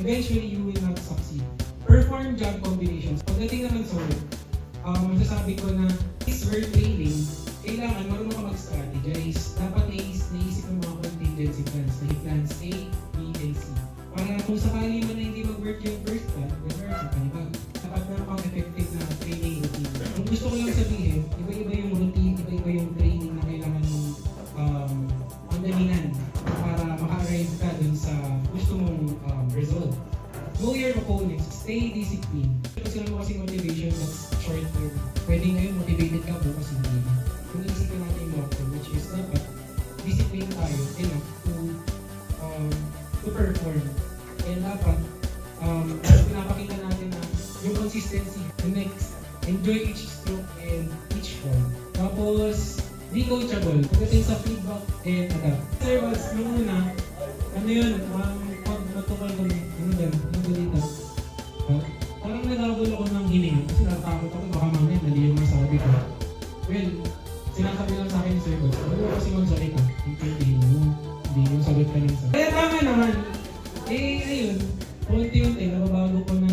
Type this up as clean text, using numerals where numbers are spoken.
eventually you will not succeed. Perform job combinations. Pagdating naman sa work, masasabi ko na is work training, kailangan marunong ka mag-strategize. Dapat naisip ng mga contingency plans, na plans A, B, and C. Para kung sakali man na hindi mag-work yung first plan, mag-work ka panibago. Dapat meron kang effective na training routine. Ang gusto ko lang sabihin, iba-iba yung routine, iba-iba yung training na kailangan mong pandalingan para maka-arrive ka dun sa gusto mong result. Know your opponents, stay disciplined. Kasi lang mo kasi motivation that's short term. Pwede ngayon motivated ka, bukas hindi na. Kung iisipin natin yung long term, which is dapat discipline tayo enough to perform. And dapat pinapakita natin na yung consistency, the next, enjoy each stroke and each form. Tapos, be coachable. Pagdating sa feedback and adapt. Sir, nung una, ano yun, pag matukal ko balita. Parang nagabol ako ng hininga kasi natakot ako baka mamaya mali yung masabi ko. Well, sinasabi lang sa akin ni Sir Boss, ano kasi magsalita? Intindihin mo, hindi yung sagot ka lang sa. Kaya tama naman. Ayun, unti-unti nababago ko na